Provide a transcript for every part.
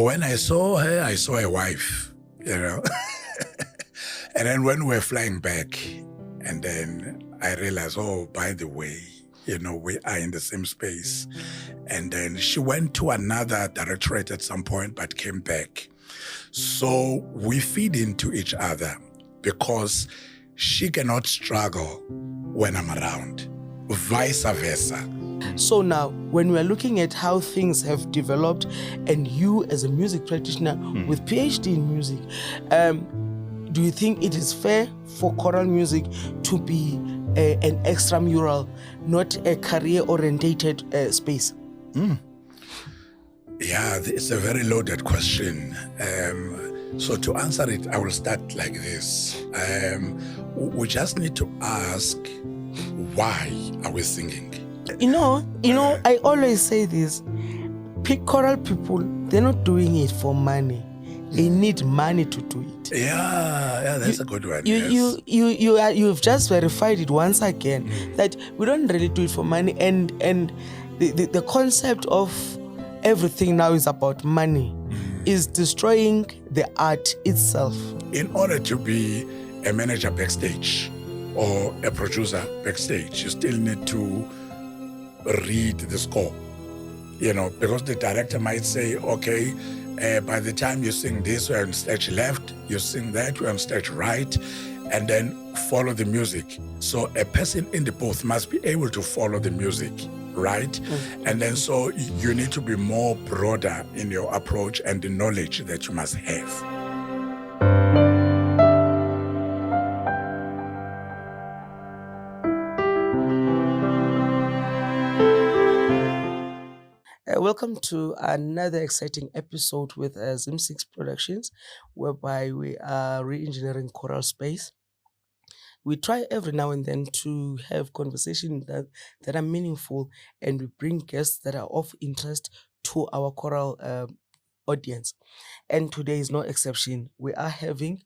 When I saw her, I saw a wife, you know. And then when we were flying back, and then I realized, oh, by the way, you know, we are in the same space. And then she went to another directorate at some point, but came back. So we feed into each other because she cannot struggle when I'm around, vice versa. So now, when we're looking at how things have developed, and you as a music practitioner with PhD in music, do you think it is fair for choral music to be an extramural, not a career-orientated space? Yeah, it's a very loaded question. So to answer it, I will start like this. We just need to ask, why are we singing? You know, I always say this. Choral people, they're not doing it for money. They need money to do it. Yeah, that's a good one. You've just verified it once again that we don't really do it for money, and the concept of everything now is about money is destroying the art itself. In order to be a manager backstage or a producer backstage, you still need to read the score, you know, because the director might say, okay, by the time you sing this, we're on stage left, you sing that, we're on stage right, and then follow the music. So a person in the booth must be able to follow the music, right? And then so you need to be more broader in your approach and the knowledge that you must have. Welcome to another exciting episode with Zim6 Productions, whereby we are re-engineering choral space. We try every now and then to have conversations that are meaningful, and we bring guests that are of interest to our choral audience. And today is no exception. We are having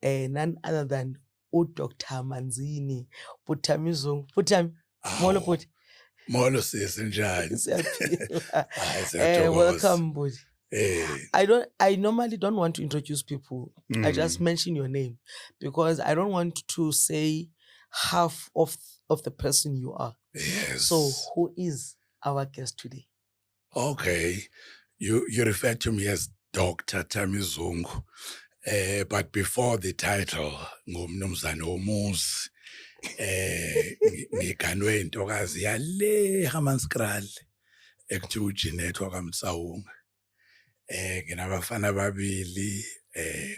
none other than Dr. Manzini. Putami Zungu. Putami, molo puti. Molo siyasenjani. Welcome, Budi. Hey. I normally don't want to introduce people. I just mention your name because I don't want to say half of the person you are. Yes. So who is our guest today? Okay. You refer to me as Dr. Thami Zungu. But before the title, ngumnumzane womuzi, ngiganwe intokazi yale Hammanskraal ekuthiwa uJeanette wakamtsawunga. Nginabafana ababili,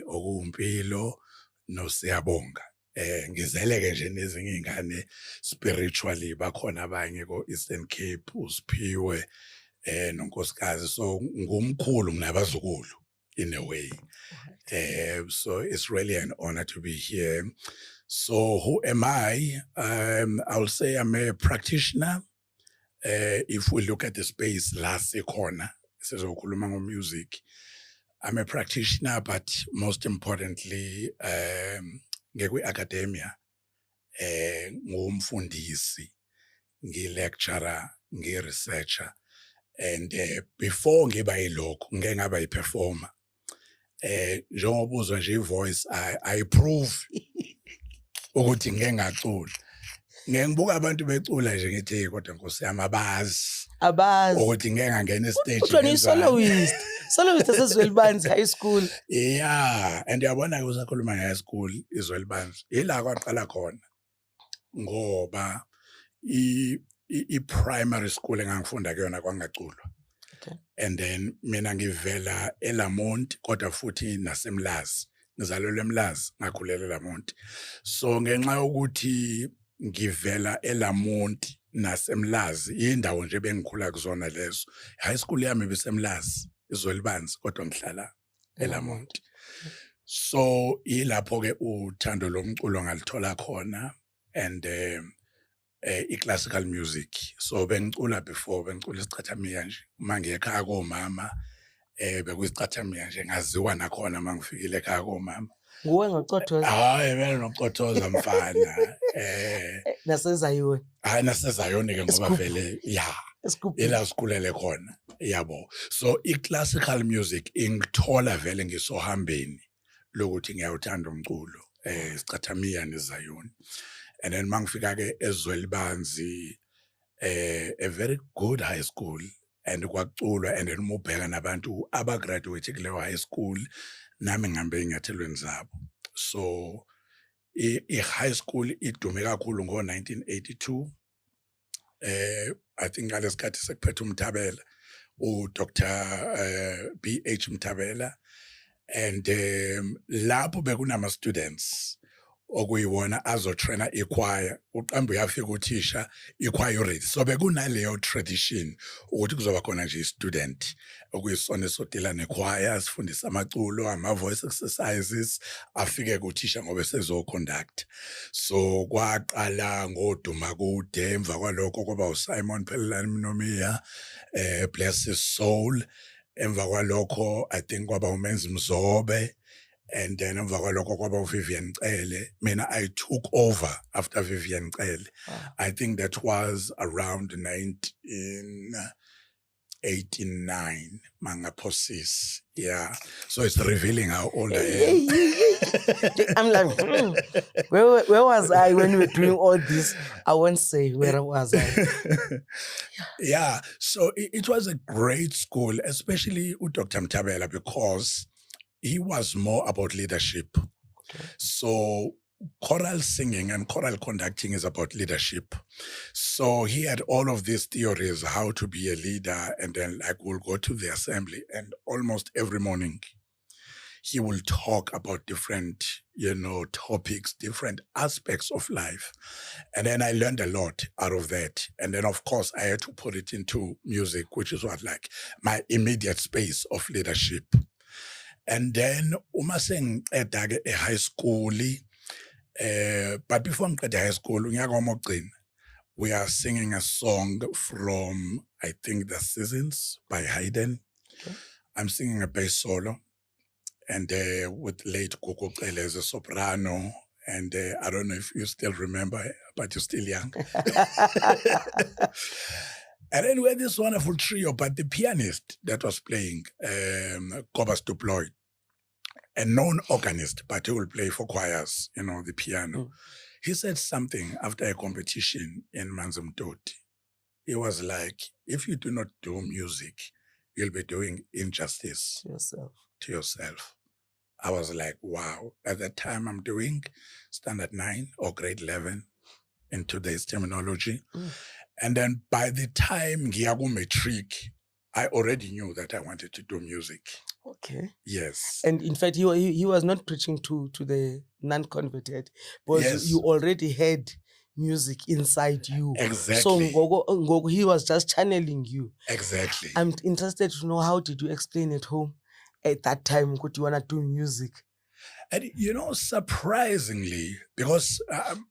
okumpilo noSiyabonga. Ngizeleke nje nezinye izingane spiritually, bakhona abanye ko Eastern Cape, uSiphiwe nonkosikazi, so ngumkhulu nginabazukulu in a way. So it's really an honor to be here. So who am I? I'll say I'm a practitioner. If we look at the space last corner, sizokhuluma ngomusic. I'm a practitioner, but most importantly, ngekwi-academia, ngumfundisi, ngi-lecturer, ngi-researcher. And before ngiba yilokho, ngeke ngaba yi-performer. Njengoba uzwa nje i-voice, I prove ukuthi ngeke ngacula. Ngeke ngibuka abantu becula nje ngithi kodwa Nkosi yami abazi ukuthi ngeke ngangena estage. Kuthiwa ni-soloist. Soloist esezwelibanzi high school. Yeah, and yabona usakhuluma nge-high school izwelibanzi. Yila kwaqala khona. Ngoba i-primary school engangifunda kuyona kwangaculwa. Okay. And then mina ngivela eLamont kodwa futhi naseMlazi. Ngizalelwe eMlazi, ngakhulela eLamont. So ngenxa yokuthi ngivela eLamont naseMlazi, indawo nje bengikhula kuzona lezo. High school yami biseMlazi, izwelibanzi, kodwa ngihlala eLamont. So ilapho ke uthando lomculo ngalithola khona, and i-classical music. So bengicula before, bengicula isicathamiya nje. Uma ngiye ekhaya komama, bekuyisicathamiya nje, ngaziwa nakhona uma ngifikile ekhaya komama. Nguwe ngocothoza? Hayi, mina nocothoza mfana. Nasezayoni. Hayi, nasezayoni ke ngoba vele, yeah. ila sikhulele khona yabo. So i-classical music ingithola vele ngisohambeni lokuthi ngiyawuthanda umculo Sicathamiya neZayoni. And then mangifika ke eZwelibanzi a very good high school and kwaculwa, and then umubheka nabantu abagraduate kuleyo high school nami ngihambe enyathelweni zabo. So i-high school idume kakhulu ngo-1982. I think ngalesikhathi sekuphethe uMthabela, Dr B.H. Mthabela, and lapho bekunama students okuyiwona azotraina ichoir. Uqambe uyafika uthisha ichoir already. So bekunaleyo tradition ukuthi kuzoba khona nje student okuyisona esodela nechoir, sifundisa amaculo, ama-voice exercises, afike kuthisha ngoba sezoconduct. So kwaqala ngoduma kude, emva kwalokho kwaba uSimon Pelelani Mnomiya, bless his soul. Emva kwalokho I think kwaba uMenzi Mzobe, and then emva kwalokho kwaba uVivian Cele. Mina I took over after Vivian Cele. I think that was around 1989 mangaphosisi. Yeah, so it's revealing how old I am. I'm like, where was I when we were doing all this? I won't say where was I. Yeah, so it was a great school, especially with Dr. Mthabela, because he was more about leadership. Okay. So choral singing and choral conducting is about leadership. So he had all of these theories, how to be a leader, and then like we'll go to the assembly, and almost every morning he will talk about different, topics, different aspects of life. And then I learned a lot out of that. And then of course I had to put it into music, which is what like my immediate space of leadership. And then uma sengiqeda ke high school, but before ngiqeda high school, unyaka wokugcina, we are singing a song from, I think, The Seasons by Haydn. Okay. I'm singing a bass solo, and with late Coco Cele as a soprano. And I don't know if you still remember, but you're still young. And then we had this wonderful trio, but the pianist that was playing, Cobus Duploy, a known organist, but he will play for choirs, the piano. He said something after a competition in Manzumtoti. He was like, if you do not do music, you'll be doing injustice to yourself. I was like, wow. At that time, I'm doing standard 9 or grade 11 in today's terminology. And then by the time Giago Matric, I already knew that I wanted to do music. Okay. Yes. And in fact, he was not preaching to the non-converted, but yes. You already had music inside you. Exactly. So Ngogo, he was just channeling you. Exactly. I'm interested to know, how did you explain at home at that time what you want to do music? And surprisingly, because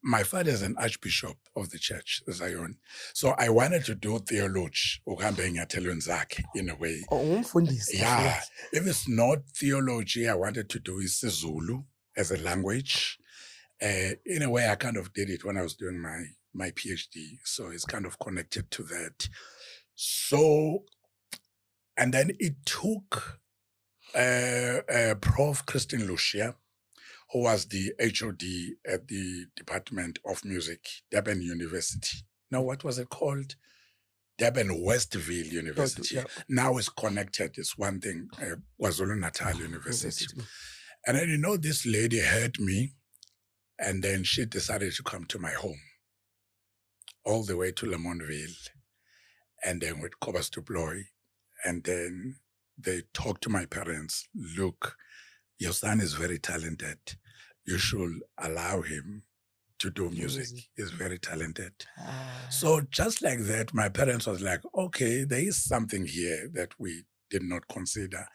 my father is an archbishop of the church, Zion, so I wanted to do theology, in a way. Yeah, if it's not theology, I wanted to do isiZulu as a language. In a way, I kind of did it when I was doing my PhD, so it's kind of connected to that. So, and then it took Prof. Christine Lucia, who was the HOD at the Department of Music, Durban University. Now, what was it called? Durban Westville University. Yeah. Now it's connected. It's one thing, KwaZulu-Natal University. And then, this lady heard me, and then she decided to come to my home, all the way to Lamontville, and then with Cobus Duploy. And then they talked to my parents, look, your son is very talented. You should allow him to do music. He's very talented. So just like that, my parents was like, okay, there is something here that we did not consider.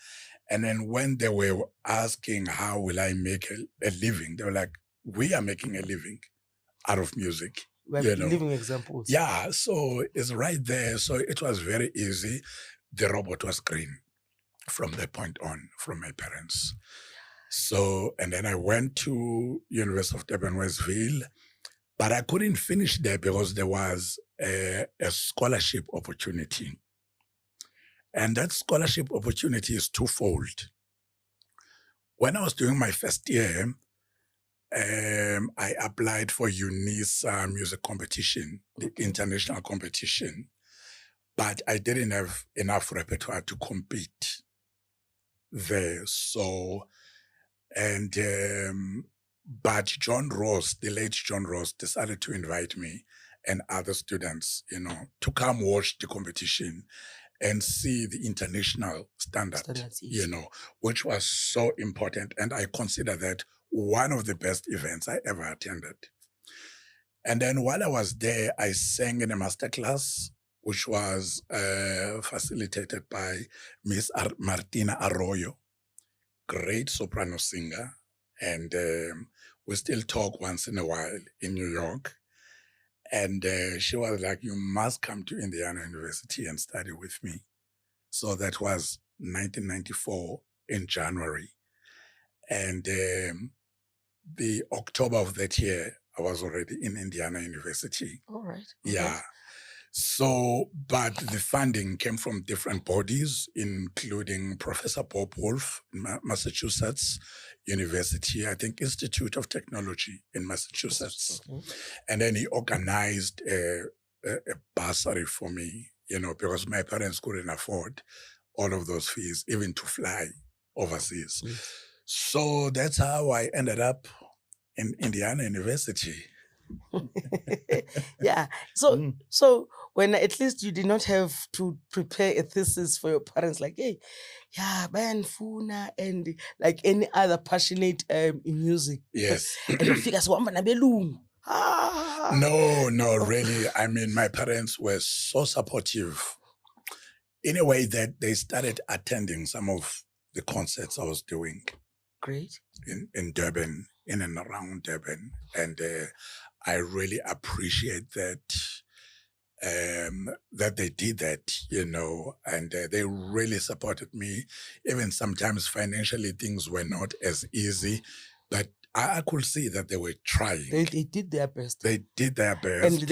And then when they were asking, how will I make a living? They were like, we are making a living out of music. We're living examples. Yeah, so it's right there. So it was very easy. The robot was green from that point on, from my parents. So, and then I went to University of Durban Westville, but I couldn't finish there because there was a scholarship opportunity. And that scholarship opportunity is twofold. When I was doing my first year, I applied for UNISA music competition, the international competition, but I didn't have enough repertoire to compete there. So, and but John Ross, the late John Ross, decided to invite me and other students, to come watch the competition and see the international standard, yes. which was so important. And I consider that one of the best events I ever attended. And then while I was there, I sang in a masterclass, which was facilitated by Miss Martina Arroyo, great soprano singer. And we still talk once in a while in New York. And she was like, you must come to Indiana University and study with me. So that was 1994 in January. And the October of that year, I was already in Indiana University. All right. Yeah. So, but the funding came from different bodies, including Professor Bob Wolf in Massachusetts University, I think Institute of Technology in Massachusetts. And then he organized a bursary for me, because my parents couldn't afford all of those fees, even to fly overseas. So that's how I ended up in Indiana University. Yeah. So when at least you did not have to prepare a thesis for your parents, like, hey, yeah, bayan funa, and like any other passionate in music. Yes. And you figure No, really. I mean, my parents were so supportive in a way that they started attending some of the concerts I was doing. Great. In Durban, in and around Durban. And I really appreciate that that they did that, and they really supported me. Even sometimes financially things were not as easy, but I could see that they were trying. They did their best. They did their best.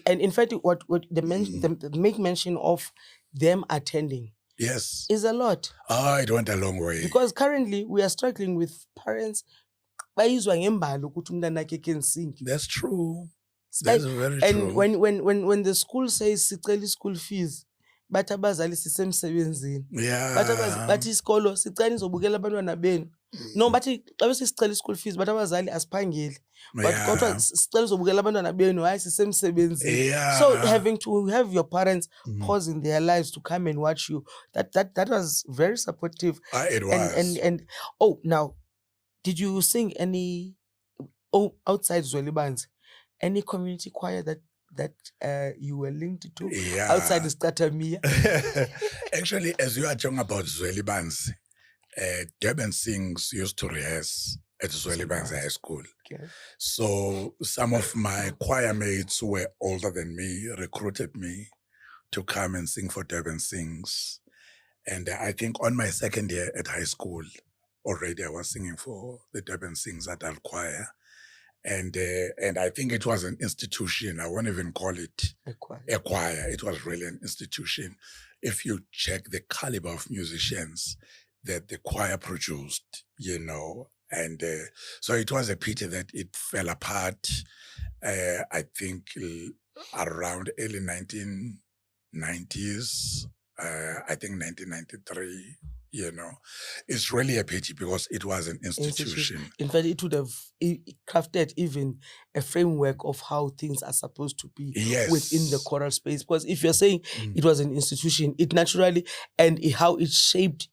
And in fact, what they make mention of them attending. Yes. Is a lot. Oh, it went a long way. Because currently we are struggling with parents. That's true. That's very true. And when the school says sicela school fees, bathi abazali sisemsebenzini. Yeah. Bathi isikolo sicela nizobukela abantwana benu. No, bathi xa besicela school fees, bathi abazali asiphangeli. But kodwa sicela nizobukela abantwana benu, hayi sisemsebenzini. So having to have your parents pausing their lives to come and watch you, that was very supportive. It was. And now, did you sing any outside Zwelibanzi? Any community choir that you were linked to outside the Statamia? Actually, as you are talking about Zwelibanzi, Durban Sings used to rehearse at Zwelibanzi High School. Okay. So some of my choir mates who were older than me recruited me to come and sing for Durban Sings. And I think on my second year at high school, already I was singing for the Durban Sings adult choir. And I think it was an institution. I won't even call it a choir. It was really an institution. If you check the caliber of musicians that the choir produced, and so it was a pity that it fell apart, I think around early 1990s, I think 1993, it's really a pity because it was an institution. In fact, it would have crafted even a framework of how things are supposed to be within the choral space. Because if you're saying it was an institution, it naturally, and how it shaped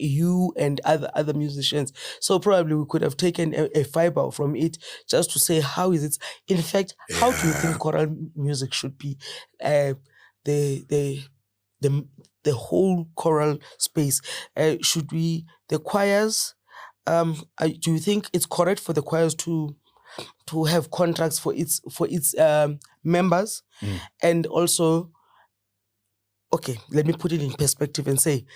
you and other musicians. So probably we could have taken a fiber from it just to say, how is it? In fact, how do you think choral music should be? The whole choral space, should we, the choirs, do you think it's correct for the choirs to have contracts for its members? And also, okay, let me put it in perspective and say,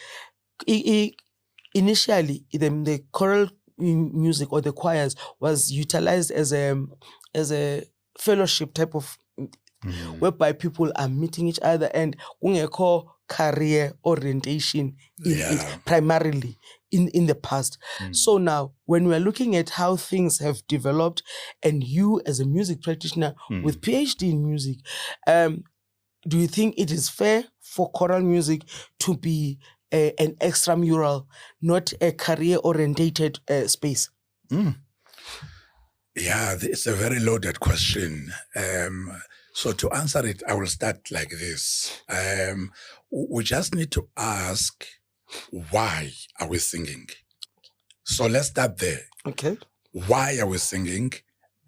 initially the choral music or the choirs was utilized as a fellowship type of whereby people are meeting each other and kungekho career orientation primarily in the past. So now, when we're looking at how things have developed, and you as a music practitioner with PhD in music, do you think it is fair for choral music to be an extramural, not a career-orientated space? Yeah, it's a very loaded question. So to answer it, I will start like this. We just need to ask, why are we singing? So let's start there. Okay. Why are we singing?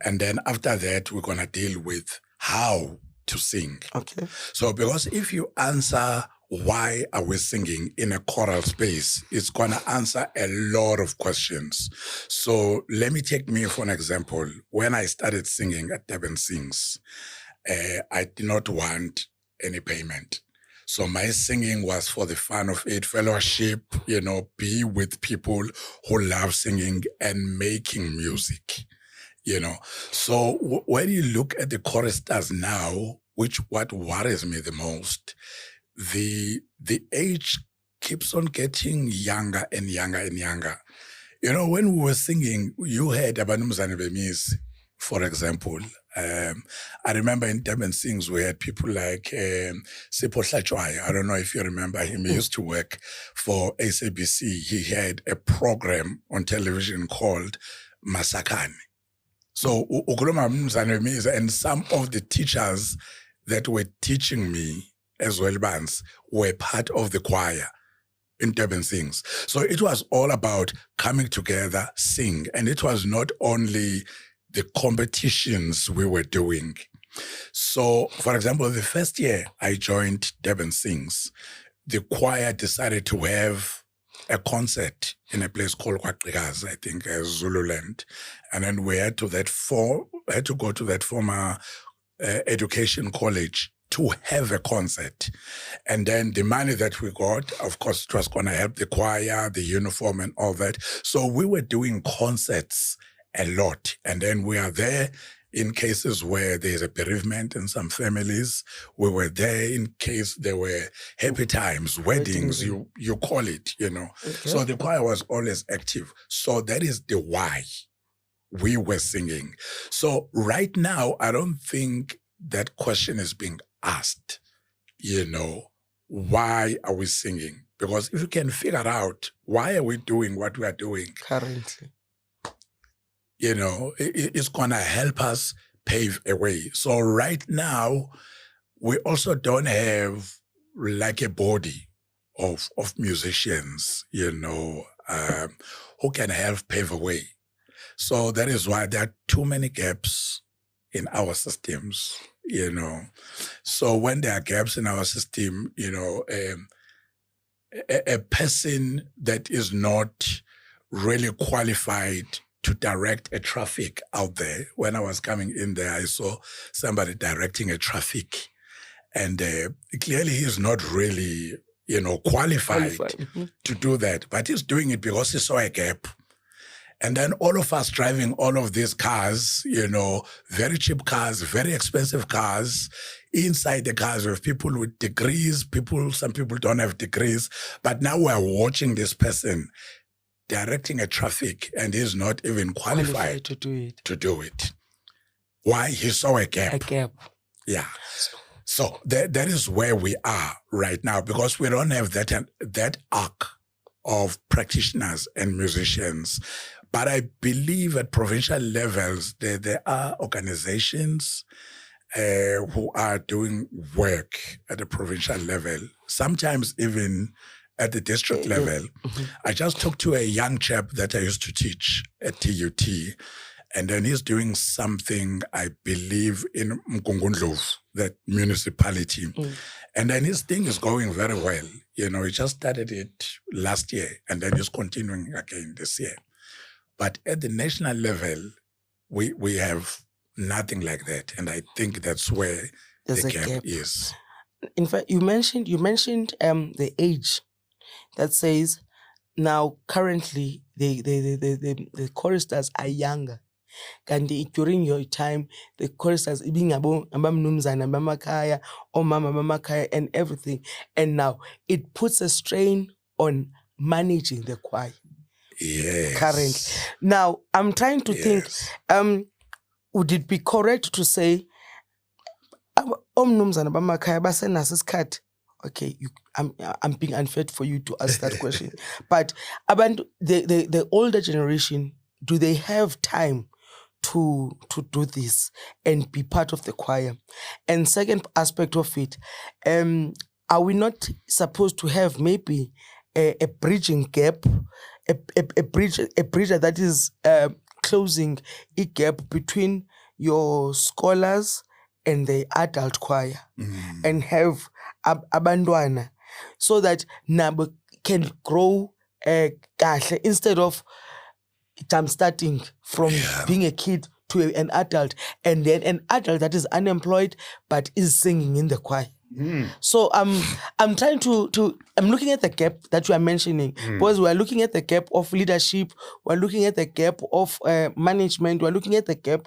And then after that, we're going to deal with how to sing. Okay. So because if you answer why are we singing in a choral space, it's going to answer a lot of questions. So let me take me for an example. When I started singing at Durban Sings, I did not want any payment. So my singing was for the fun of it, fellowship, be with people who love singing and making music, So when you look at the choristers now, what worries me the most, the age keeps on getting younger and younger and younger. When we were singing, you had Abanumzane Bemis, for example. I remember in Durban Sings, we had people like Sipho Hlatshwayo. I don't know if you remember him. He used to work for SABC. He had a program on television called Masakane. So, and some of the teachers that were teaching me as well, bands, were part of the choir in Durban Sings. So it was all about coming together, sing. And it was not only the competitions we were doing. So, for example, the first year I joined Durban Sings, the choir decided to have a concert in a place called Kwaqikazi, I think, Zululand. And then we had to go to that former education college to have a concert. And then the money that we got, of course, it was going to help the choir, the uniform and all that. So we were doing concerts a lot. And then we are there in cases where there's a bereavement in some families. We were there in case there were happy times, weddings, you call it, Okay. So the choir was always active. So that is the why we were singing. So right now, I don't think that question is being asked, why are we singing? Because if you can figure out why are we doing what we are doing currently, it's going to help us pave a way. So right now, we also don't have like a body of musicians, who can help pave a way. So that is why there are too many gaps in our systems, So when there are gaps in our system, a person that is not really qualified to direct a traffic out there. When I was coming in there, I saw somebody directing a traffic, and clearly he's not really, qualified to do that, but he's doing it because he saw a gap. And then all of us driving all of these cars, very cheap cars, very expensive cars. Inside the cars, we have people with degrees, some people don't have degrees. But now we're watching this person directing a traffic, and he's not even qualified to do it. Why? He saw a gap. A gap. Yeah. So that is where we are right now, because we don't have that arc of practitioners and musicians. But I believe at provincial levels, there are organizations who are doing work at the provincial level, sometimes even at the district level. I just talked to a young chap that I used to teach at TUT, and then he's doing something, I believe, in Mkungundlovu, that municipality. And then his thing is going very well. He just started it last year, and then he's continuing again this year. But at the national level, we have nothing like that. And I think that's where the gap is. In fact, you mentioned the age that says now currently the choristers are younger Kanti during your time, the choristers being abamnumzana, bamakaya, or mama bamakaya, and everything. And now it puts a strain on managing the choir. Yes. Currently. Now, I'm trying to think, would it be correct to say, omnumzana bamakaya basenaso isikhathi? Okay, I'm being unfair for you to ask that question. But the older generation, do they have time to do this and be part of the choir? And second aspect of it, are we not supposed to have maybe a bridging gap, a bridge that is closing a gap between your scholars and the adult choir, and have abantwana, so that nabo can grow kahle instead of starting from being a kid to an adult, and then an adult that is unemployed but is singing in the choir. So I'm trying to I'm looking at the gap that you are mentioning, because we're looking at the gap of leadership, we're looking at the gap of management, we're looking at the gap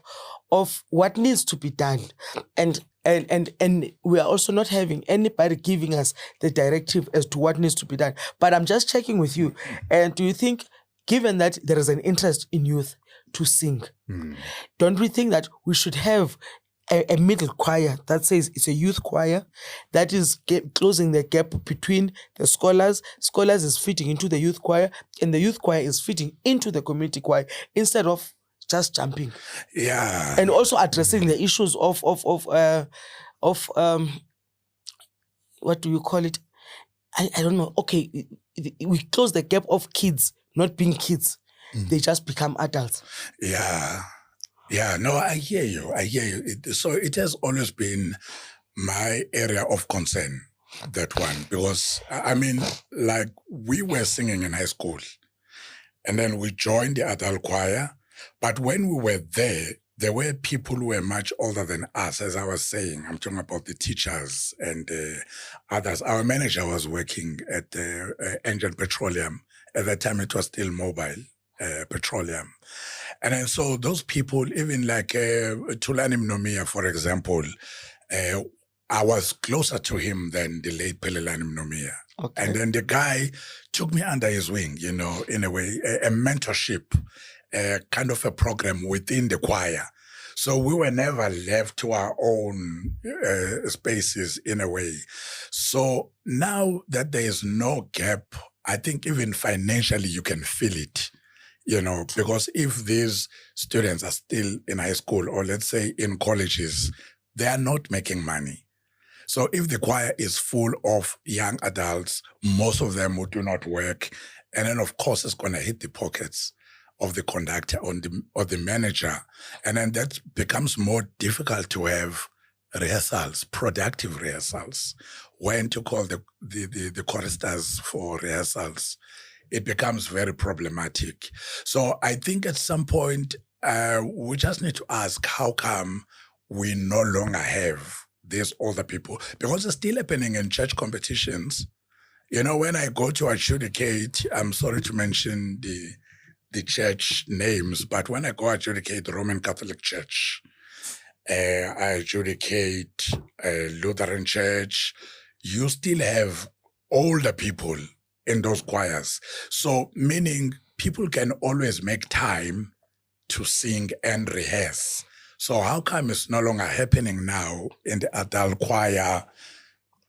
of what needs to be done, and we are also not having anybody giving us the directive as to what needs to be done. But I'm just checking with you, and do you think, given that there is an interest in youth to sing, don't we think that we should have a middle choir that says it's a youth choir that is closing the gap between the scholars is fitting into the youth choir, and the youth choir is fitting into the community choir, instead of just jumping? And also addressing the issues of what do you call it? I don't know. Okay, we close the gap of kids not being kids. They just become adults. Yeah, no, I hear you. So it has always been my area of concern, that one, because, I mean, like, we were singing in high school, and then we joined the adult choir, but when we were there were people who were much older than us, as I was saying. I'm talking about the teachers and others. Our manager was working at Engine Petroleum. At that time, it was still Mobile Petroleum. And then so those people, even like Tulani Mnomia, for example, I was closer to him than the late Pelelani Mnomia. Okay. And then the guy took me under his wing, you know, in a way, a mentorship, kind of a program within the choir. So we were never left to our own spaces, in a way. So now that there is no gap, I think even financially you can feel it. You know, because if these students are still in high school, or let's say in colleges, they are not making money. So if the choir is full of young adults, most of them who do not work, and then of course it's going to hit the pockets of the conductor or the manager, and then that becomes more difficult to have rehearsals, productive rehearsals, when to call the choristers for rehearsals. It becomes very problematic. So I think at some point, we just need to ask, how come we no longer have these older people? Because it's still happening in church competitions. You know, when I go to adjudicate, I'm sorry to mention the church names, but when I go adjudicate the Roman Catholic Church, I adjudicate Lutheran Church, you still have older people in those choirs. So meaning people can always make time to sing and rehearse. So how come it's no longer happening now in the adult choir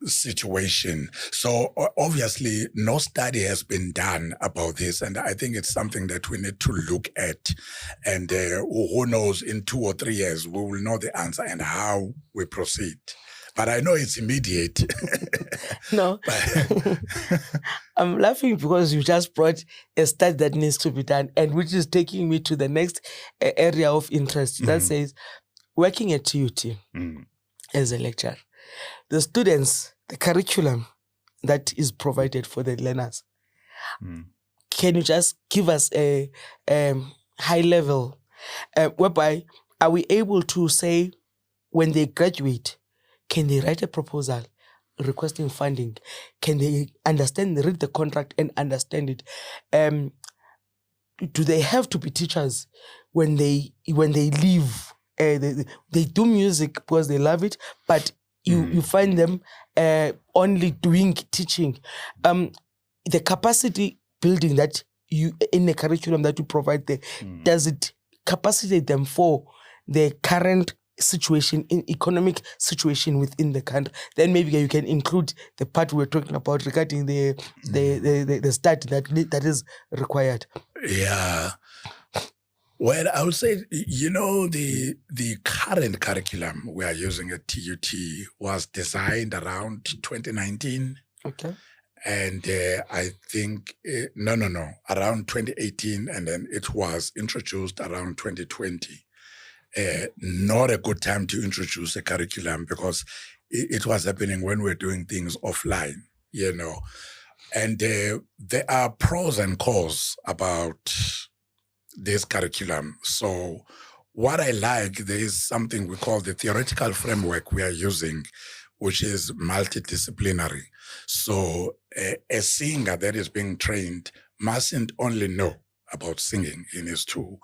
situation? So obviously no study has been done about this, and I think it's something that we need to look at, and who knows, in 2 or 3 years we will know the answer and how we proceed. But I know it's immediate. No. I'm laughing because you just brought a study that needs to be done, and which is taking me to the next area of interest that says, working at TUT as a lecturer, the students, the curriculum that is provided for the learners, can you just give us a high level, whereby are we able to say, when they graduate, can they write a proposal requesting funding? Can they read the contract and understand it? do they have to be teachers when they leave? They do music because they love it, but you find them only doing teaching. The capacity building that you in the curriculum that you provide there, does it capacitate them for the current situation, in economic situation within the country? Then maybe you can include the part we're talking about regarding the study that is required. Yeah. Well, I would say, the current curriculum we are using at TUT was designed around 2019. Okay. And I think, around 2018, and then it was introduced around 2020. Not a good time to introduce a curriculum because it was happening when we're doing things offline, And there are pros and cons about this curriculum. So what I like, there is something we call the theoretical framework we are using, which is multidisciplinary. So a singer that is being trained mustn't only know about singing. He needs to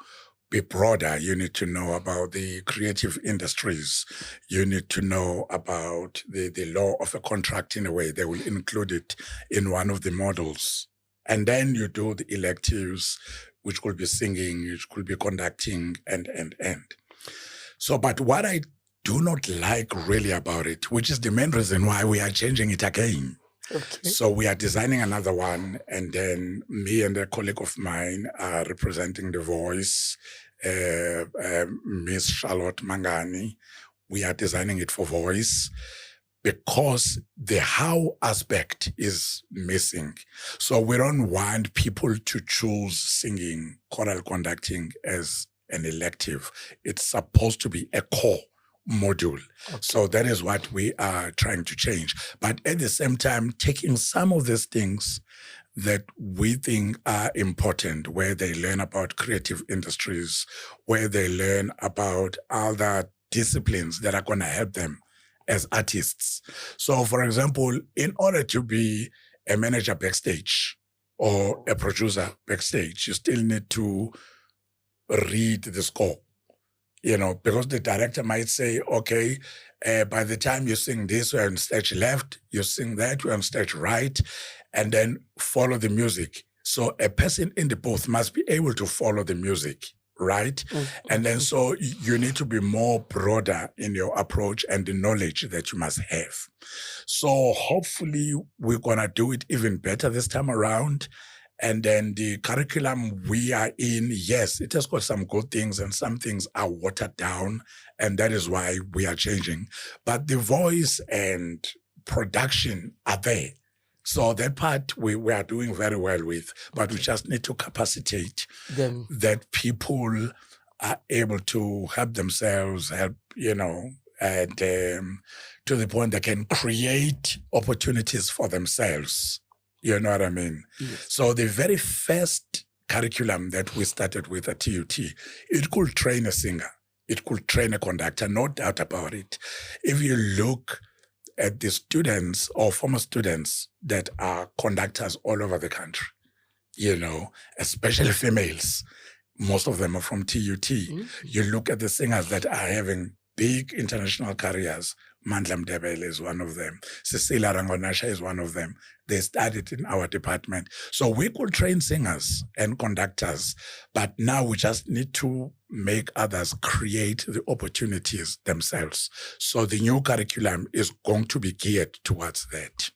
be broader. You need to know about the creative industries. You need to know about the law of a contract in a way. They will include it in one of the models. And then you do the electives, which could be singing, which could be conducting, and. So, but what I do not like really about it, which is the main reason why we are changing it again. Okay. So we are designing another one, and then me and a colleague of mine are representing the voice, Miss Charlotte Mangani. We are designing it for voice because the how aspect is missing. So we don't want people to choose singing, choral conducting as an elective. It's supposed to be a core module. Okay. So that is what we are trying to change. But at the same time, taking some of these things that we think are important, where they learn about creative industries, where they learn about other disciplines that are going to help them as artists. So, for example, in order to be a manager backstage or a producer backstage, you still need to read the score. Because the director might say, okay, by the time you sing this, we're on stage left, you sing that, we're on stage right, and then follow the music. So a person in the booth must be able to follow the music, right? Mm-hmm. And then so you need to be more broader in your approach and the knowledge that you must have. So hopefully we're going to do it even better this time around. And then the curriculum we are in, yes, it has got some good things and some things are watered down, and that is why we are changing. But the voice and production are there. So that part we are doing very well with, but we just need to capacitate them, that people are able to help themselves, and to the point they can create opportunities for themselves. You know what I mean? Yes. So the very first curriculum that we started with at TUT, it could train a singer. It could train a conductor, no doubt about it. If you look at the students or former students that are conductors all over the country, especially females, most of them are from TUT. Mm-hmm. You look at the singers that are having big international careers. Mandla Mdebele is one of them. Cecilia Rangonasha is one of them. They studied in our department. So we could train singers and conductors, but now we just need to make others create the opportunities themselves. So the new curriculum is going to be geared towards that.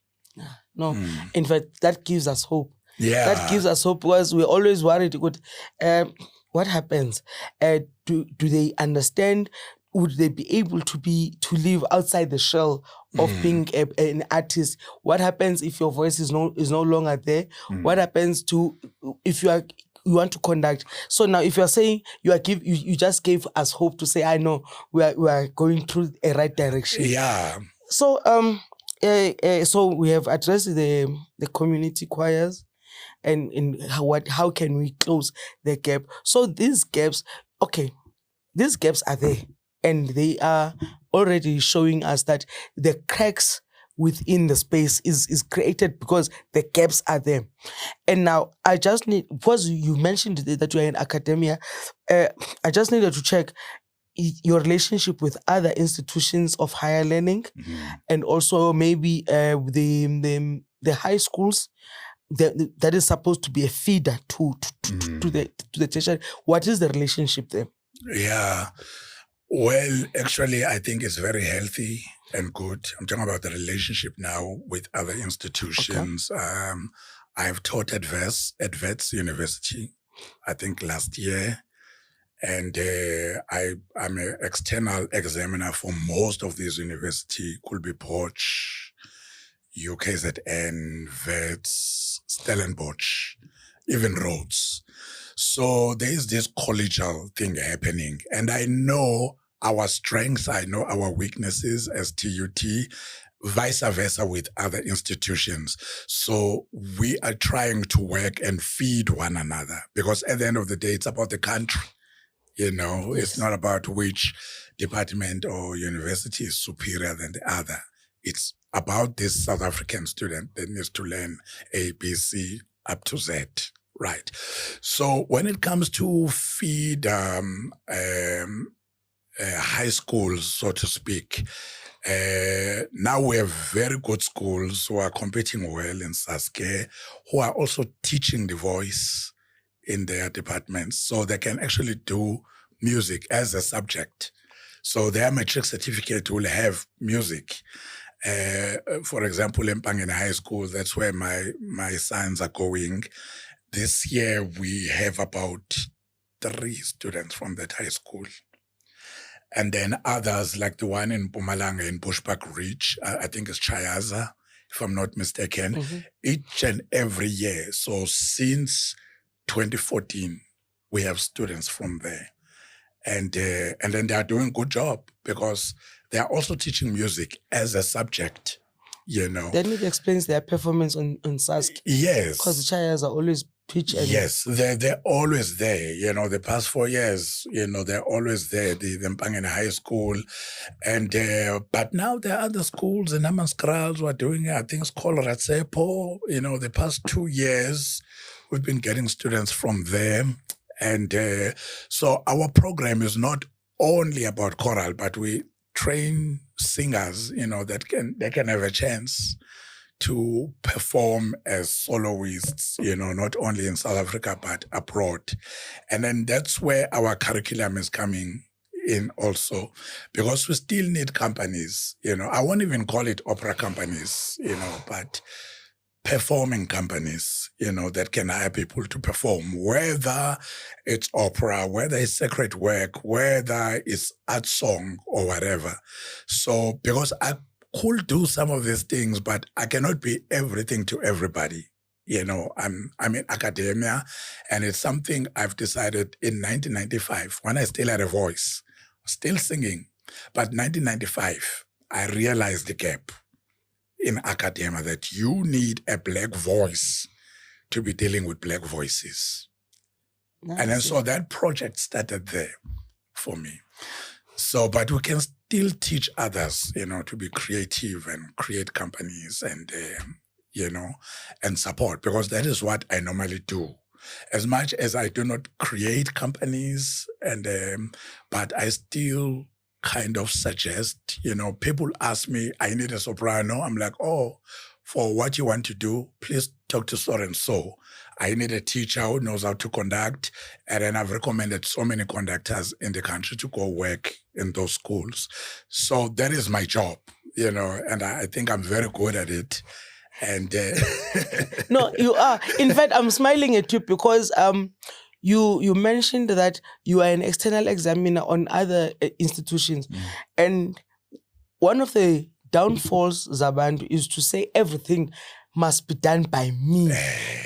No, in fact, that gives us hope. Yeah. That gives us hope because we're always worried. What happens? Do they understand? Would they be able to live outside the shell of being an artist? What happens if your voice is no longer there? What happens to if you want to conduct? So now, if you are saying you just gave us hope to say, I know we are going through a right direction. Yeah. So so we have addressed the community choirs and how can we close the gap? So these gaps are there. And they are already showing us that the cracks within the space is created because the gaps are there. And now I just need, because you mentioned that you are in academia, I just needed to check your relationship with other institutions of higher learning, and also maybe the high schools that is supposed to be a feeder to the tertiary. What is the relationship there? Yeah. Well, actually, I think it's very healthy and good. I'm talking about the relationship now with other institutions. Okay. I've taught at Vets University, I think last year. And I'm an external examiner for most of these universities. Could be Poch, UKZN, Vets, Stellenbosch, even Rhodes. So there is this collegial thing happening. And I know our strengths, I know our weaknesses as TUT, vice versa with other institutions. So we are trying to work and feed one another, because at the end of the day, it's about the country. Yes. It's not about which department or university is superior than the other. It's about this South African student that needs to learn A, B, C, up to Z. Right. So when it comes to feed high schools, so to speak, now we have very good schools who are competing well in Sasuke, who are also teaching the voice in their departments, so they can actually do music as a subject. So their matric certificate will have music. For example, in Pangeni High School, that's where my sons are going. This year, we have about 3 students from that high school. And then others, like the one in Mpumalanga in Bushbuck Ridge, I think it's Chayaza, if I'm not mistaken, each and every year. So since 2014, we have students from there. And then they are doing a good job, because they are also teaching music as a subject, Then it explains their performance on SASK. Yes. Because the Chayas are always pitch. Yes, they're always there. The past 4 years, they're always there. The Mpangeni High School. And but now there are other schools in Namaskral who are doing it. I think it's called Ratsepo. The past 2 years, we've been getting students from there. And so our program is not only about choral, but we train singers, that they can have a chance to perform as soloists, not only in South Africa, but abroad. And then that's where our curriculum is coming in also, because we still need companies, I won't even call it opera companies, but performing companies, that can hire people to perform, whether it's opera, whether it's sacred work, whether it's art song or whatever. So, because I could do some of these things, but I cannot be everything to everybody. I'm in academia, and it's something I've decided in 1995, when I still had a voice, still singing. But 1995, I realized the gap in academia, that you need a Black voice to be dealing with Black voices. Nice. And then so that project started there for me. So, but we can still teach others, to be creative and create companies and, and support, because that is what I normally do. As much as I do not create companies, and but I still kind of suggest, people ask me, I need a soprano. I'm like, oh, for what you want to do, please talk to so and so. I need a teacher who knows how to conduct. And then I've recommended so many conductors in the country to go work in those schools. So that is my job, and I think I'm very good at it. And No, you are. In fact, I'm smiling at you because you mentioned that you are an external examiner on other institutions. And one of the downfalls, Zabantu, is to say everything must be done by me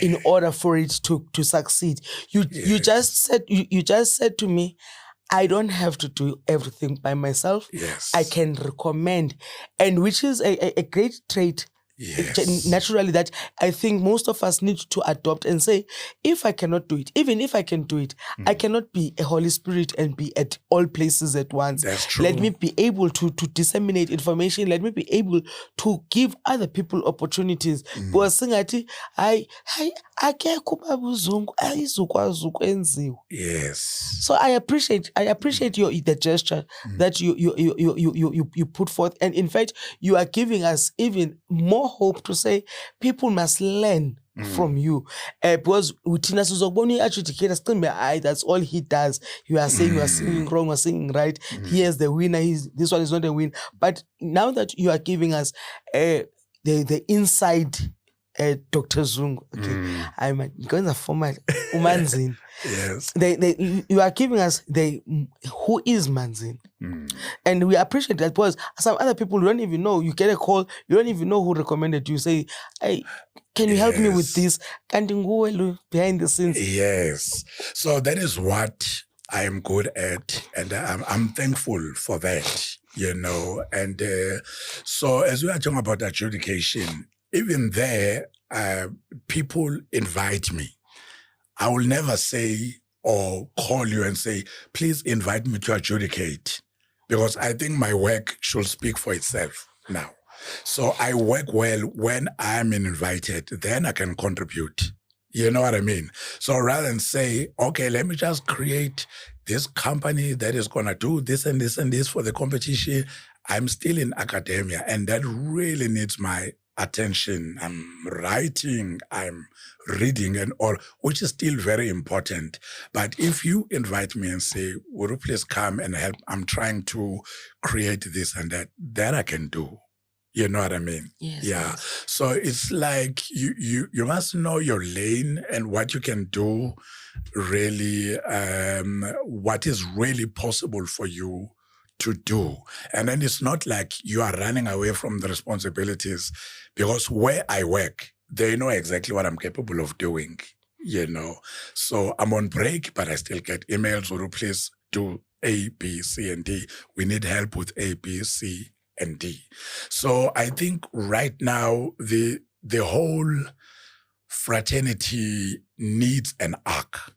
in order for it to succeed. You just said to me, I don't have to do everything by myself. Yes. I can recommend, and which is a great trait Yes. Naturally, that I think most of us need to adopt and say, if I cannot do it, even if I can do it, I cannot be a Holy Spirit and be at all places at once. That's true. Let me be able to disseminate information. Let me be able to give other people opportunities. Because singathi I akekho ubaba uZungu ayizukwazi ukwenziwa. Yes. So I appreciate the gesture that you put forth, and in fact you are giving us even more hope to say people must learn from you, because uthina sizokubona i-adjudicator sicimbe that's all he does. You are saying you are singing wrong, you are singing right. Here's the winner. This one is not a win. But now that you are giving us the inside. Dr. Zungu, okay, I'm going to formal Umanzin. Yes. You are giving us who is Manzin. And we appreciate that, because some other people you don't even know. You get a call, you don't even know who recommended you. Say, hey, can you help me with this? Behind the scenes. Yes. So that is what I am good at, and I'm thankful for that, And so as we are talking about adjudication, even there, people invite me. I will never say or call you and say, please invite me to adjudicate, because I think my work should speak for itself now. So I work well when I'm invited, then I can contribute. You know what I mean? So rather than say, okay, let me just create this company that is going to do this and this and this for the competition, I'm still in academia, and that really needs my attention. I'm writing, I'm reading and all, which is still very important. But if you invite me and say, would you please come and help? I'm trying to create this and that I can do. You know what I mean? Yes. Yeah. Yes. So it's like you must know your lane and what you can do, really, what is really possible for you to do. And then it's not like you are running away from the responsibilities, because where I work, they know exactly what I'm capable of doing, So I'm on break, but I still get emails, or please do A, B, C, and D. We need help with A, B, C, and D. So I think right now, the whole fraternity needs an arc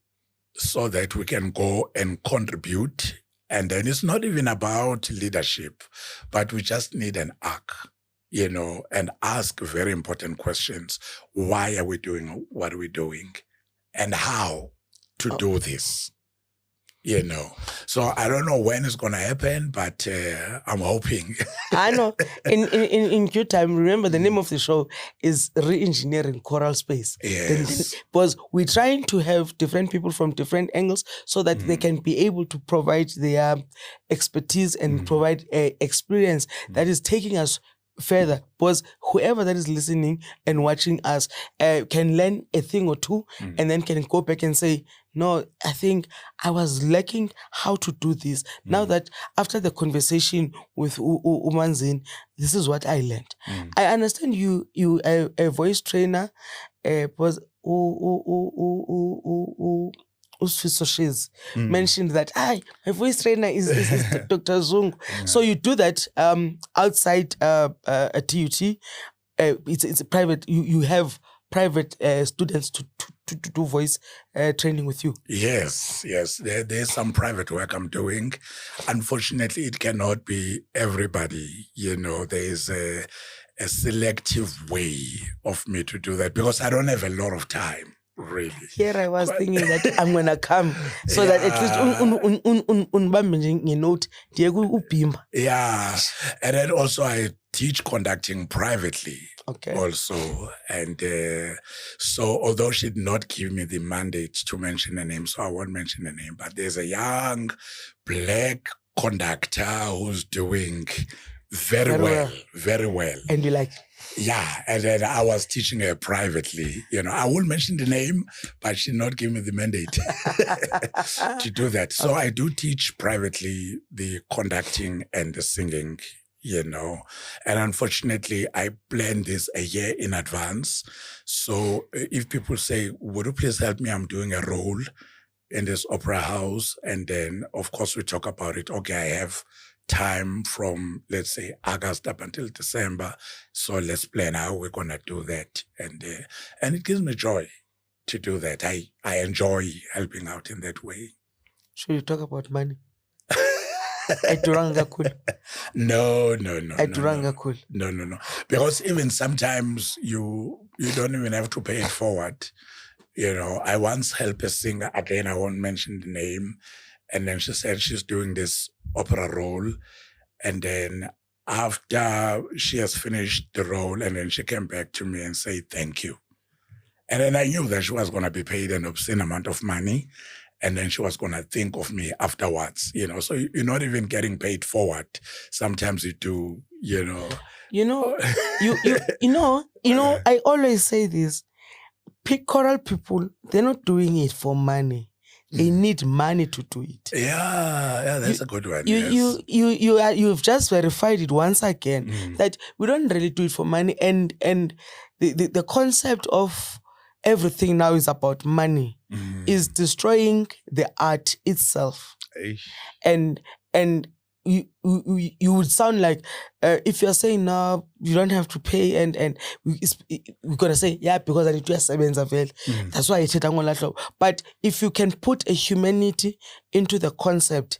so that we can go and contribute. And then it's not even about leadership, but we just need an arc, and ask very important questions. Why are we doing what we're doing? And how to do this? So I don't know when it's going to happen, but I'm hoping. I know. In due time, remember the name of the show is Re-Engineering Choral Space. Yes. Because we're trying to have different people from different angles so that they can be able to provide their expertise and provide experience that is taking us further, because whoever that is listening and watching us can learn a thing or two and then can go back and say, no, I think I was lacking how to do this. Now that after the conversation with Umanzin, this is what I learned. I understand you a voice trainer, was Usfisoshes mentioned that my voice trainer is Dr. Zungu. So you do that outside a TUT. It's a private. You have private students to do voice training with you. Yes. There's some private work I'm doing. Unfortunately, it cannot be everybody. There is a selective way of me to do that, because I don't have a lot of time. Really. Here I was thinking that I'm gonna come so that at least note. Yeah, and then also I teach conducting privately. Okay. Also, and so although she did not give me the mandate to mention a name, so I won't mention the name. But there's a young black conductor who's doing very well. And you like. Yeah, and then I was teaching her privately. I won't mention the name, but she did not give me the mandate to do that. So I do teach privately the conducting and the singing, and unfortunately, I plan this a year in advance. So if people say, would you please help me? I'm doing a role in this opera house. And then, of course, we talk about it. Okay, I have time from, let's say, August up until December. So let's plan how we're going to do that. And it gives me joy to do that. I enjoy helping out in that way. Should you talk about money? Cool. No. Cool. No. Because even sometimes you don't even have to pay it forward. I once helped a singer, again, I won't mention the name, and then she said she's doing this opera role. And then after she has finished the role, and then she came back to me and said, thank you. And then I knew that she was going to be paid an obscene amount of money. And then she was going to think of me afterwards, So you're not even getting paid forward. Sometimes you do, I always say this. Choral people, they're not doing it for money. They need money to do it. Yeah, that's a good one. You've just verified it once again that we don't really do it for money, and the concept of everything now is about money is destroying the art itself. And you would sound like if you're saying no, you don't have to pay, and we're gonna say because I need to have 7 avail. That's why I said I'm gonna laugh. But if you can put a humanity into the concept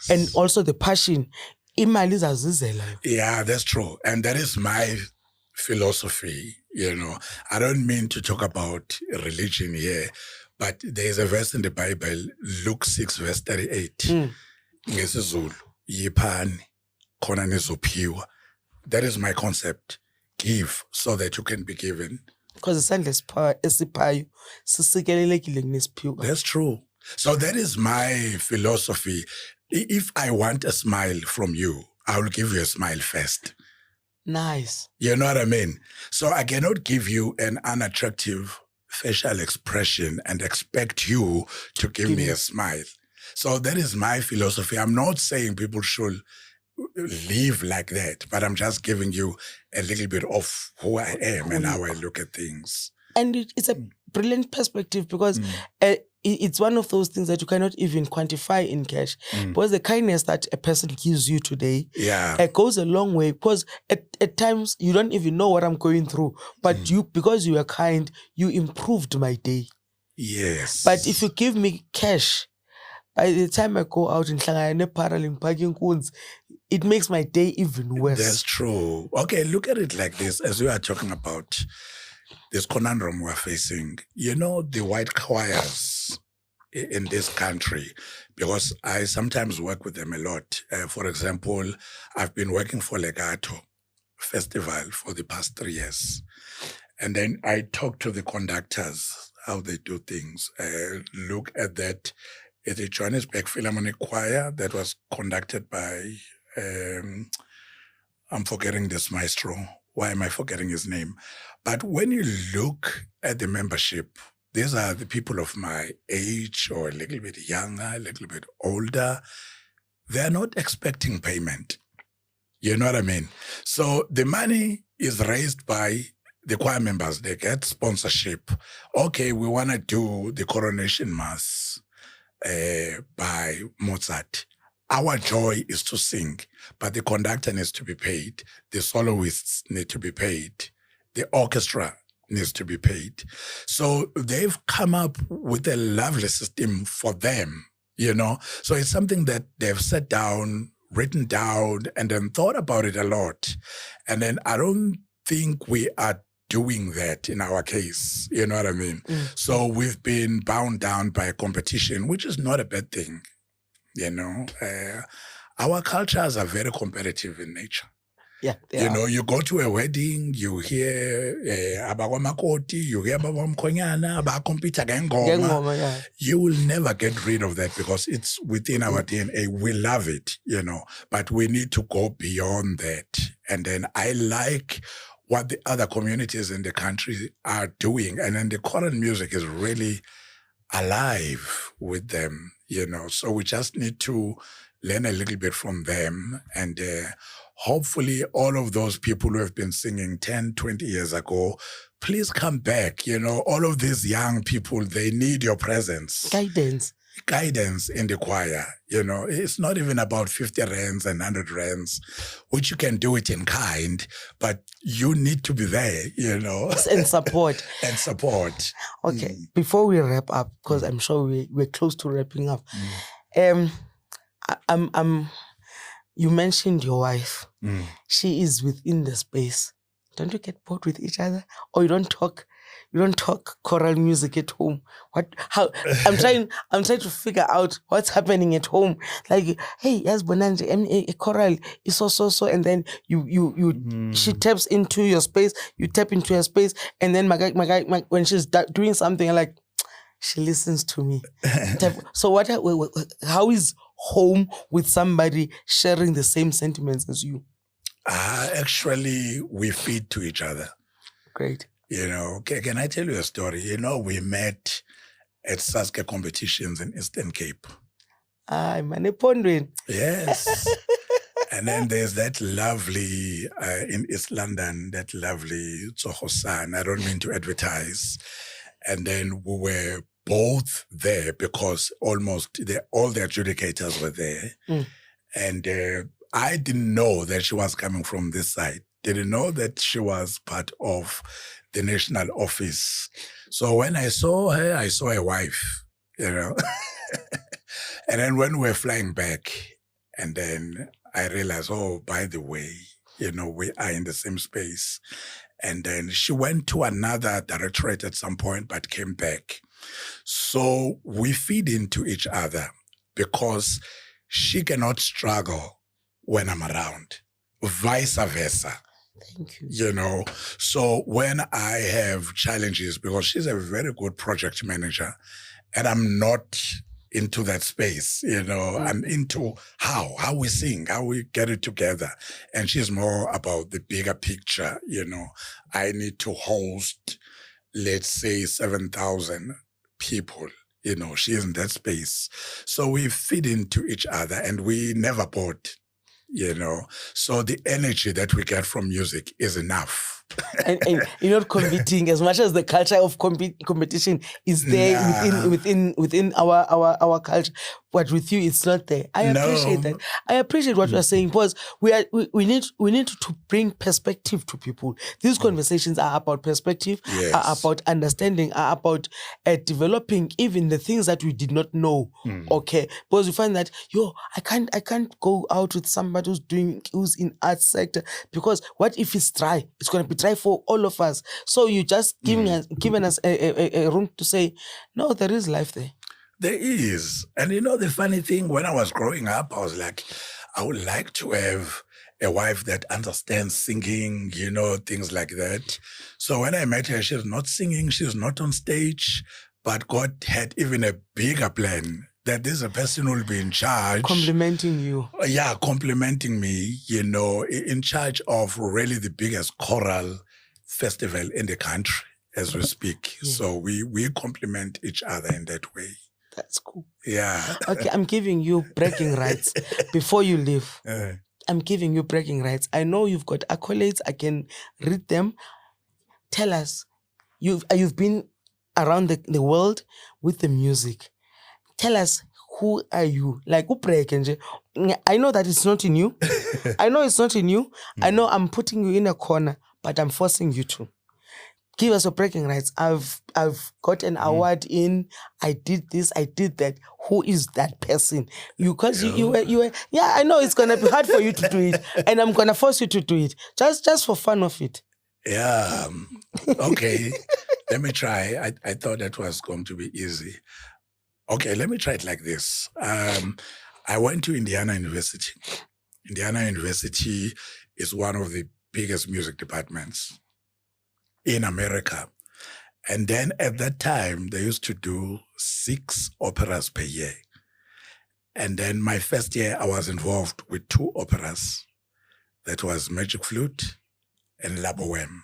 and also the passion, imali zazizela. Yeah, that's true, and that is my philosophy. I don't mean to talk about religion here, but there is a verse in the Bible, Luke 6 verse 38. NgesiZulu, yiphani khona nizophiwa. That is my concept. Give so that you can be given. Because that's true. So that is my philosophy. If I want a smile from you, I will give you a smile first. Nice. You know what I mean? So I cannot give you an unattractive facial expression and expect you to give me a smile. So that is my philosophy. I'm not saying people should live like that, but I'm just giving you a little bit of who I am and how I look at things. And it's a brilliant perspective because it's one of those things that you cannot even quantify in cash. Because the kindness that a person gives you today, it goes a long way. Because at times you don't even know what I'm going through, but because you are kind, you improved my day. Yes. But if you give me cash, by the time I go out in Parental, it makes my day even worse. That's true. Okay, look at it like this. As we are talking about this conundrum we're facing, the white choirs in this country, because I sometimes work with them a lot. For example, I've been working for Legato Festival for the past 3 years. And then I talk to the conductors, how they do things. Look at that. It's a Johannesburg Philharmonic Choir that was conducted by, I'm forgetting this maestro. Why am I forgetting his name? But when you look at the membership, these are the people of my age or a little bit younger, a little bit older. They're not expecting payment. You know what I mean? So the money is raised by the choir members. They get sponsorship. Okay, we want to do the coronation mass by Mozart. Our joy is to sing, but the conductor needs to be paid. The soloists need to be paid. The orchestra needs to be paid. So they've come up with a lovely system for them, So it's something that they've sat down, written down, and then thought about it a lot. And then I don't think we are doing that in our case, you know what I mean? So we've been bound down by a competition, which is not a bad thing, Our cultures are very competitive in nature. Yeah, you go to a wedding, you hear abakwamakoti, you hear abakwaMkhonyana, abakompita ngengoma. You will never get rid of that because it's within our DNA. We love it, but we need to go beyond that. And then I like what the other communities in the country are doing. And then the choral music is really alive with them, So we just need to learn a little bit from them. And hopefully all of those people who have been singing 10, 20 years ago, please come back. All of these young people, they need your presence. Guidance. guidance in the choir. It's not even about 50 rands and 100 rands, which you can do it in kind, but you need to be there, And support. And support. Okay, before we wrap up, because I'm sure we're close to wrapping up. You mentioned your wife. She is within the space. Don't you get bored with each other? Or you don't talk choral music at home? How I'm trying to figure out what's happening at home. Like, hey, yes, Bonanza, a choral is so, and then she taps into your space, you tap into her space, and then my guy, when she's doing something, like, she listens to me. So how is home with somebody sharing the same sentiments as you? Actually, we feed to each other. Great. Can I tell you a story? We met at Saskia competitions in Eastern Cape. Yes. And then there's that lovely, in East London, that lovely Tsohosan. I don't mean to advertise. And then we were both there because almost all the adjudicators were there. And I didn't know that she was coming from this side. Didn't know that she was part of the national office. So when I saw her, I saw a wife, And then when we were flying back, and then I realized, oh, by the way, we are in the same space. And then she went to another directorate at some point, but came back. So we feed into each other because she cannot struggle when I'm around, vice versa. Thank you. So when I have challenges, because she's a very good project manager, and I'm not into that space, I'm into how we sing, how we get it together. And she's more about the bigger picture, I need to host, let's say, 7,000 people. She's in that space. So we feed into each other and we never bored, So the energy that we get from music is enough. and you're not competing as much as the culture of competition is there within our culture, but with you it's not there. I appreciate that. I appreciate what you're saying, because we need to bring perspective to people. These conversations are about perspective, are about understanding, are about developing even the things that we did not know. Okay, because you find that I can't go out with somebody who's in arts sector, because what if it's dry? It's going to be dry for all of us. So you just giving us a room to say, no, there is life there. There is. And the funny thing, when I was growing up, I was like, I would like to have a wife that understands singing, things like that. So when I met her, she's not singing, she's not on stage, but God had even a bigger plan, that this a person will be in charge. Complimenting you. Yeah, complimenting me, in charge of really the biggest choral festival in the country as we speak. Yeah. So we complement each other in that way. That's cool. Yeah. Okay, I'm giving you bragging rights before you leave. I'm giving you bragging rights. I know you've got accolades. I can read them. Tell us, you've been around the world with the music. Tell us, who are you? Like, I know that it's not in you. I know it's not in you. I know I'm putting you in a corner, but I'm forcing you to. Give us your bragging rights. I've got an award in, I did this, I did that. Who is that person? You were, I know it's going to be hard for you to do it, and I'm going to force you to do it, just for fun of it. Yeah. Okay. Let me try. I thought that was going to be easy. Okay, let me try it like this. I went to Indiana University. Indiana University is one of the biggest music departments in America. And then at that time, they used to do 6 operas per year. And then my first year, I was involved with 2 operas. That was Magic Flute and Laboem.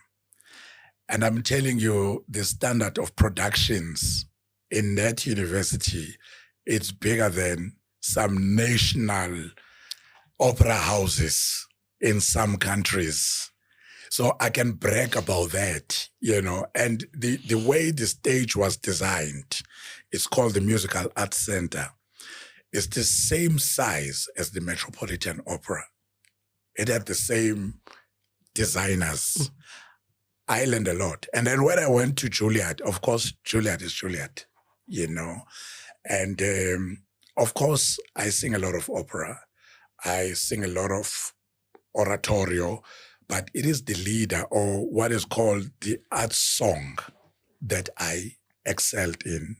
And I'm telling you, the standard of productions in that university, it's bigger than some national opera houses in some countries. So I can brag about that, and the way the stage was designed, it's called the Musical Arts Center. It's the same size as the Metropolitan Opera. It had the same designers. I learned a lot. And then when I went to Juilliard, of course, Juilliard is Juilliard, and of course, I sing a lot of opera. I sing a lot of oratorio, but it is the leader, or what is called the art song, that I excelled in.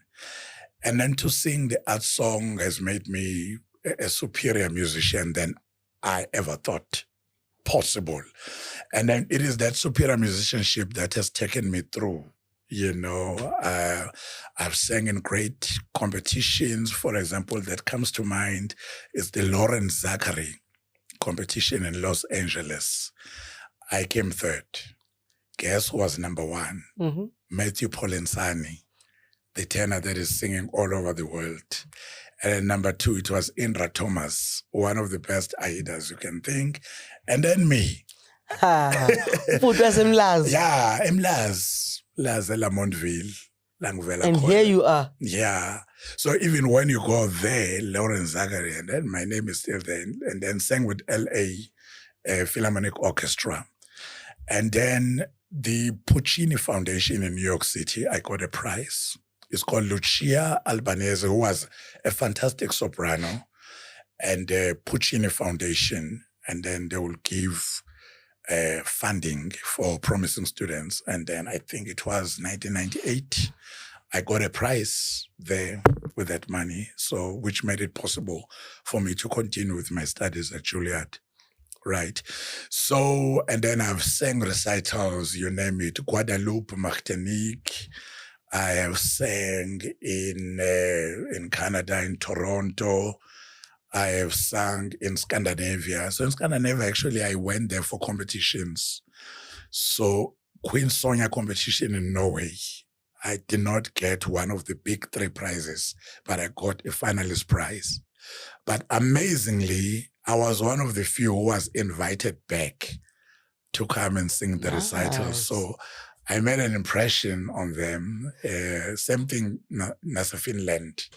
And then to sing the art song has made me a superior musician than I ever thought possible. And then it is that superior musicianship that has taken me through. I've sang in great competitions. For example, that comes to mind is the Lauren Zachary competition in Los Angeles. I came third. Guess who was number one? Mm-hmm. Matthew Polenzani, the tenor that is singing all over the world. And then number two, it was Indra Thomas, one of the best Aidas you can think. And then me. Put us in Laz. Yeah, Laz Lamontville. And here you are. Yeah. So even when you go there, Lauren Zachary, and then my name is still there, and then sang with LA Philharmonic Orchestra. And then the Puccini Foundation in New York City, I got a prize. It's called Lucia Albanese, who was a fantastic soprano, and Puccini Foundation. And then they will give funding for promising students. And then I think it was 1998, I got a prize there with that money, so which made it possible for me to continue with my studies at Juilliard. Right. So, and then I've sang recitals, you name it, Guadeloupe, Martinique. I have sang in Canada, in Toronto. I have sung in Scandinavia. So in Scandinavia, actually, I went there for competitions. So Queen Sonja competition in Norway, I did not get one of the big 3 prizes, but I got a finalist prize. But amazingly, I was one of the few who was invited back to come and sing the recitals. So I made an impression on them. Same thing, Nasa Finland,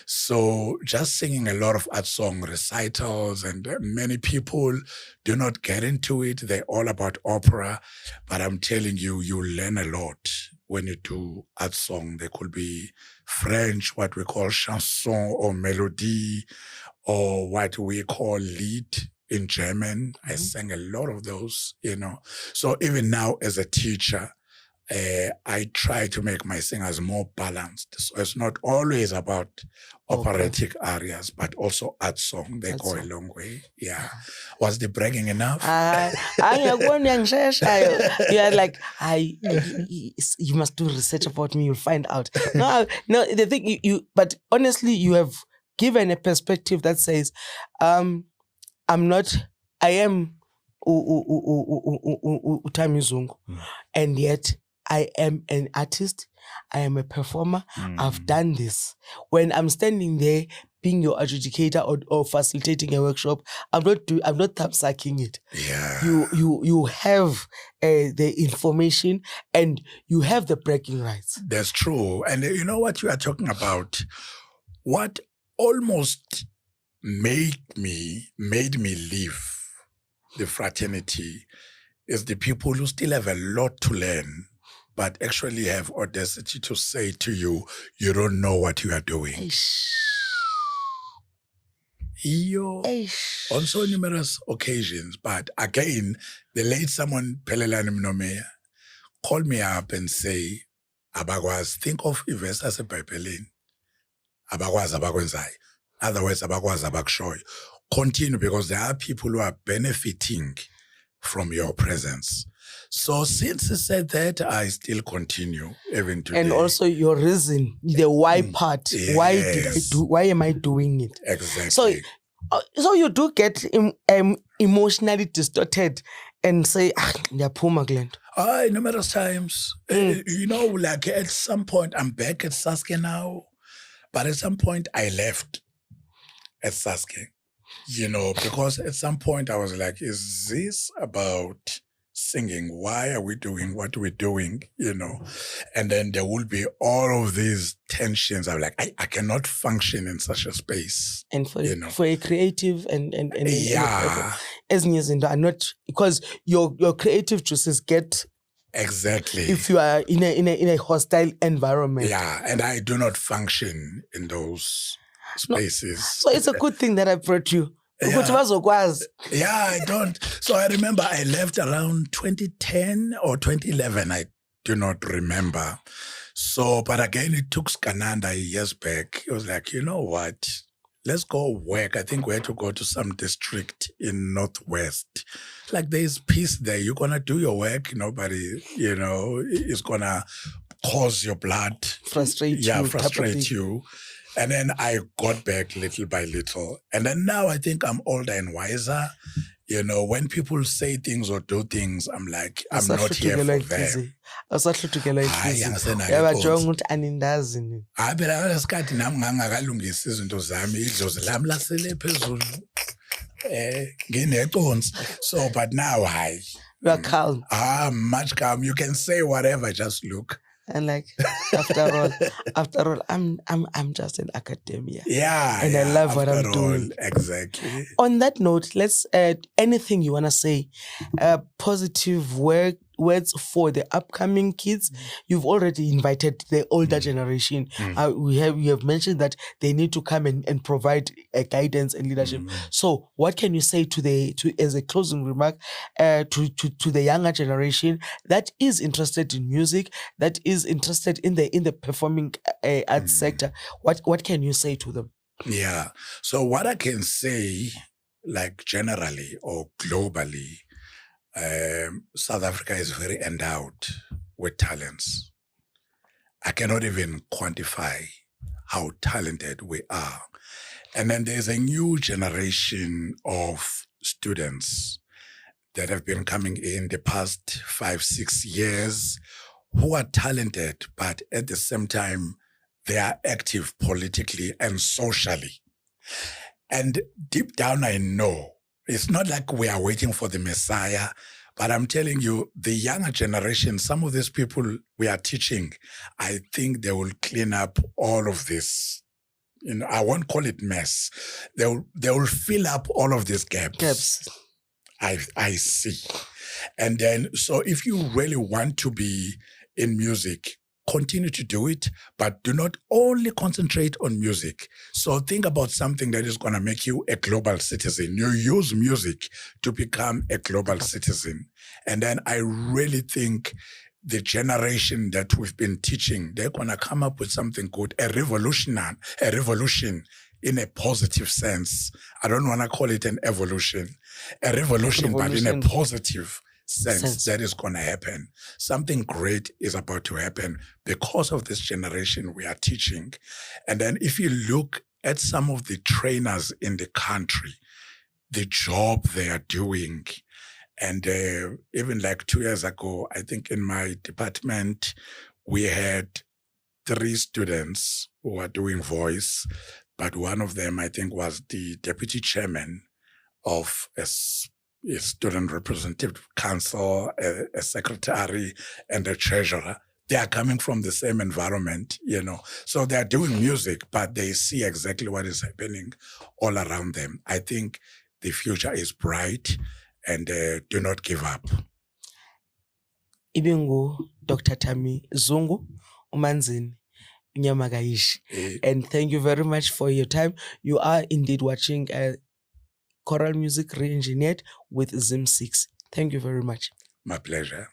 So just singing a lot of art song recitals, and many people do not get into it. They're all about opera. But I'm telling you, you learn a lot when you do art song. There could be French, what we call chanson or mélodie, or what we call lied in German. Mm-hmm. I sang a lot of those, So even now as a teacher, I try to make my singers more balanced. So it's not always about operatic arias, but also art song. They go a long way. Yeah. Was the bragging enough? You're like, you must do research about me, you'll find out. No, the thing but honestly, you have given a perspective that says, I am Thami Zungu, and yet I am an artist, I am a performer, I've done this. When I'm standing there being your adjudicator or facilitating a workshop, I'm not sucking it. Yeah. You have the information and you have the bragging rights. That's true. And you know what you are talking about? What almost made me leave the fraternity is the people who still have a lot to learn, but actually have audacity to say to you, you don't know what you are doing. On so numerous occasions, but again, the late someone Pelelani Mnomea called me up and say, Abagwas, think of Ivest as a Pipelin. Abagwas Abagonzai. Otherwise, Abagwas Abakshoy. Continue, because there are people who are benefiting from your presence. So since he said that, I still continue even today. And also your reason, the why part. Yes. Why am I doing it? Exactly. So you do get emotionally distorted and say, Glenn. Numerous times. Like at some point, I'm back at Sasuke now. But at some point, I left at Sasuke. Because at some point I was like, is this about singing. Why are we doing what we're doing? And then there will be all of these tensions. I'm like, I cannot function in such a space. And for a creative and as are not, because your creative juices get exactly if you are in a hostile environment. Yeah, and I do not function in those spaces. No. So it's a good thing that I brought you. Yeah, I don't. So I remember I left around 2010 or 2011. I do not remember. So, but again, it took Skananda years back. It was like, you know what? Let's go work. I think we had to go to some district in Northwest. Like there's peace there. You're going to do your work. Nobody, is going to cause your blood. Frustrate you. And then I got back little by little. And then now I think I'm older and wiser. When people say things or do things, I'm like, I'm not here for them. So, but now you are calm. Much calm. You can say whatever, just look. And like, after all, I'm just in academia. Yeah. And I love what I'm doing. Exactly. On that note, let's add anything you want to say. Positive words for the upcoming kids. You've already invited the older generation. We have mentioned that they need to come and provide guidance and leadership. So what can you say as a closing remark to the younger generation that is interested in music, that is interested in the performing arts sector? What can you say to them? Yeah. So what I can say, like generally or globally, South Africa is very endowed with talents. I cannot even quantify how talented we are. And then there's a new generation of students that have been coming in the past 5-6 years who are talented, but at the same time, they are active politically and socially. And deep down, I know it's not like we are waiting for the Messiah, but I'm telling you, the younger generation, some of these people we are teaching, I think they will clean up all of this. I won't call it mess. They will fill up all of these gaps. I see. And then, so if you really want to be in music, continue to do it, but do not only concentrate on music. So think about something that is going to make you a global citizen. You use music to become a global citizen. And then I really think the generation that we've been teaching, they're going to come up with something good, a revolution in a positive sense. I don't want to call it an evolution. A revolution, but in a positive sense that is going to happen. Something great is about to happen because of this generation we are teaching. And then if you look at some of the trainers in the country, the job they are doing, and even like 2 years ago, I think in my department, we had 3 students who were doing voice, but one of them, I think, was the deputy chairman of a student representative council, a secretary, and a treasurer. They are coming from the same environment, So they're doing music, but they see exactly what is happening all around them. I think the future is bright, and do not give up. Ibingu Dr. Thami Zungu Umanzini Nyamagaishi. And thank you very much for your time. You are indeed watching Choral Music Re-Engineered with Zim 6. Thank you very much. My pleasure.